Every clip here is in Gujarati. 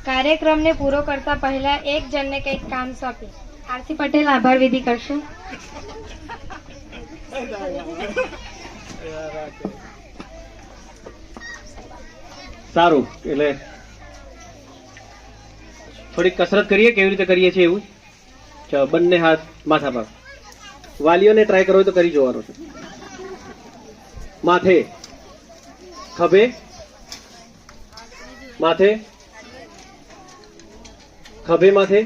કાર્યક્રમને પૂરો કરતા પહેલા એક જણને કંઈક કામ સોંપી આરસી પટેલ આભાર વિધિ કરશે. સારું, એટલે થોડીક કસરત કરીએ. કેવી રીતે કરીએ છીએ એવું? ચાલો, બંને હાથ માથા પર. વાલીઓને ટ્રાય કરવો હોય તો કરી જોવાનો છે. માથે, ખભે, માથે, ખભે, માથે,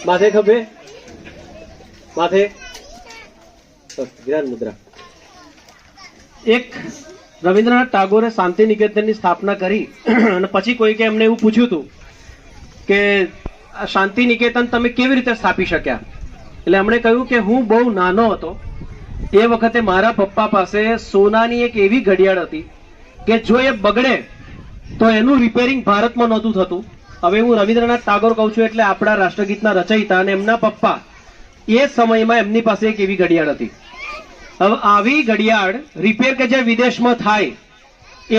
માથે, ખભે, માથે. વિરાટ મુદ્રા. એક રવિન્દ્રનાથ ટાગોરે શાંતિ નિકેતનની સ્થાપના કરી અને પછી કોઈકે એમને એવું પૂછ્યું હતું કે આ શાંતિ નિકેતન તમે કેવી રીતે સ્થાપી શક્યા? એટલે એમણે કહ્યું કે હું બહુ નાનો હતો એ વખતે મારા પપ્પા પાસે સોનાની એક એવી ઘડિયાળ હતી કે જો એ બગડે તો એનું રિપેરિંગ ભારતમાં નહોતું થતું. હવે હું રવિન્દ્રનાથ ટાગોર કહું છું એટલે આપણા રાષ્ટ્રગીતના રચયિતા અને એમના પપ્પા એ સમયમાં એમની પાસે એક એવી ઘડિયાળ હતી. હવે આવી ઘડિયાળ રિપેર કે જે વિદેશમાં થાય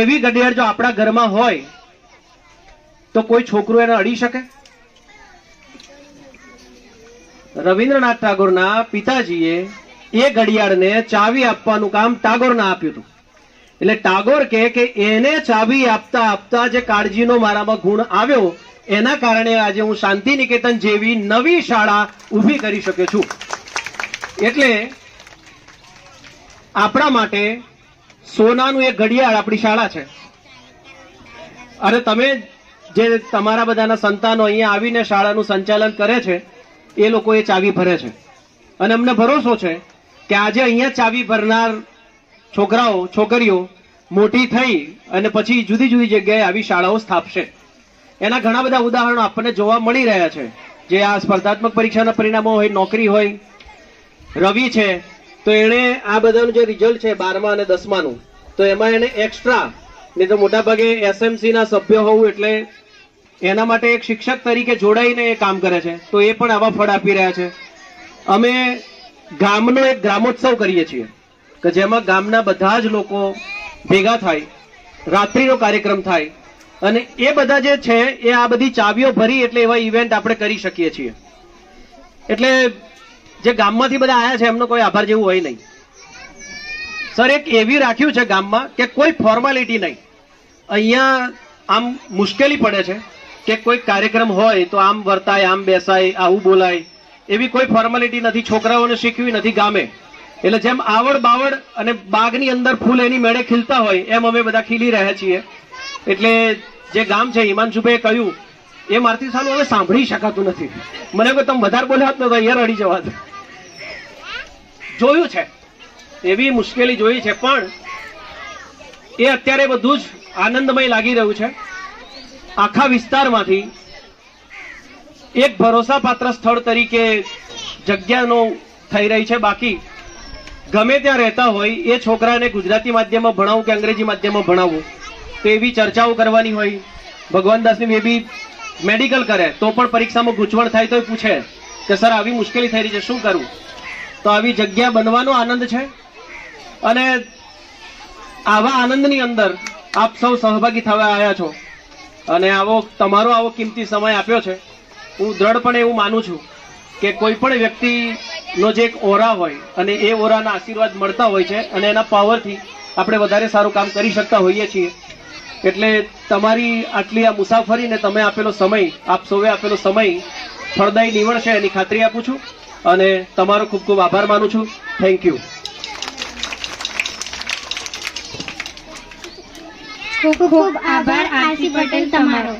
એવી ઘડિયાળ જો આપણા ઘરમાં હોય તો કોઈ છોકરો એને અડી શકે? રવિન્દ્રનાથ ટાગોરના પિતાજીએ એ ઘડિયાળને ચાવી આપવાનું કામ ટાગોરને આપ્યું હતું. એટલે ટાગોર કહે કે એને ચાવી આપતા આપતા જે કાળજીનો મારામાં ગુણ આવ્યો એના કારણે આજે હું શાંતિ નિકેતન જેવી નવી શાળા ઊભી કરી શક્યો છું. એટલે આપણા માટે સોનાનું એક ઘડિયાળ આપણી શાળા છે. અને તમે જે તમારા બધાના સંતાનો અહીંયા આવીને શાળાનું સંચાલન કરે છે એ લોકો એ ચાવી ભરે છે અને અમને ભરોસો છે કે આજે અહીંયા ચાવી ભરનાર છોકરાઓ છોકરીઓ મોટી થઈ અને પછી જુદી જુદી જગ્યાએ આવી શાળાઓ સ્થાપશે. એના ઘણા બધા ઉદાહરણો આપણને જોવા મળી રહ્યા છે. જે આ સ્પર્ધાત્મક પરીક્ષાના પરિણામો હોય, નોકરી હોય. રવિ છે તો એણે આ બધાનું જે રિઝલ્ટ છે 12મા અને 10માનું તો એમાં એને એક્સ્ટ્રા, નહીં તો મોટા ભાગે એસએમસી ના સભ્ય હોવું એટલે એના માટે એક શિક્ષક તરીકે જોડાઈને એ કામ કરે છે. તો એ પણ આવા ફળ આપી રહ્યા છે. અમે ગામનો એક ગ્રામોત્સવ કરીએ છીએ કે જેમાં ગામના બધા જ લોકો ભેગા થાય, રાત્રિનો કાર્યક્રમ થાય અને એ બધા જે છે એ આ બધી ચાવીઓ ભરી એટલે એવા ઇવેન્ટ આપણે કરી શકીએ છીએ. એટલે જે ગામમાંથી બધા આવ્યા છે એમનો કોઈ આભાર જેવું હોય નહીં. સર એક એવી રાખ્યું છે ગામમાં કે કોઈ ફોર્માલિટી નહીં. અહીંયા આમ મુશ્કેલી પડે છે કે કોઈ કાર્યક્રમ હોય તો આમ વર્તાય, આમ બેસાય, આવું બોલાય, એવી કોઈ ફોર્માલિટી નથી. છોકરાઓને શીખવી નથી ગામે. એટલે જેમ આવડ બાવડ અને બાગની અંદર ફૂલ એની મેળે ખીલતા હોય એમ અમે બધા ખીલી રહ્યા છીએ. એટલે જે ગામ છે હિમાંશુભાઈએ કહ્યું એ મારથી સાલું હવે સાંભળી શકાતું નથી. મને કોઈ તમે વધારે બોલ્યા હોત ને તો અહીંયા રડી જવાત. જોયું છે એવી મુશ્કેલી જોઈ છે પણ એ અત્યારે બધું જ આનંદમય લાગી રહ્યું છે. આખા વિસ્તારમાંથી એક ભરોસાપાત્ર સ્થળ તરીકે જગ્યાનો થઈ રહી છે. બાકી ગમે ત્યાં રહેતા હોય એ છોકરાને ગુજરાતી માધ્યમમાં ભણાવવું કે અંગ્રેજી માધ્યમમાં ભણાવવું તો એવી ચર્ચાઓ કરવાની હોય. ભગવાનદાસની બેબી મેડિકલ કરે તો પણ પરીક્ષામાં ગૂંચવણ થાય તો પૂછે કે સર આવી મુશ્કેલી થઈ રહી છે, શું કરવું? તો આવી જગ્યા બનવાનો આનંદ છે અને આવા આનંદની અંદર આપ સૌ સહભાગી થવા આવ્યા છો અને તમારો આવો કિંમતી સમય આપ્યો છે. હું દ્રઢપણે એવું માનું છું કે કોઈ પણ વ્યક્તિનો જે એક ઓરા હોય અને એ ઓરાના આશીર્વાદ મળતા હોય છે અને એના પાવરથી આપણે વધારે સારું કામ કરી શકતા હોઈએ છીએ. એટલે તમારી આટલી આ મુસાફરીને તમે આપેલો સમય, આપ સૌએ આપેલો સમય ફળદાયી નીવડશે એની ખાતરી આપું છું અને તમારો ખૂબ ખૂબ આભાર માનું છું. Thank you. ખૂબ ખૂબ આભાર આરસી પટેલ તમારો.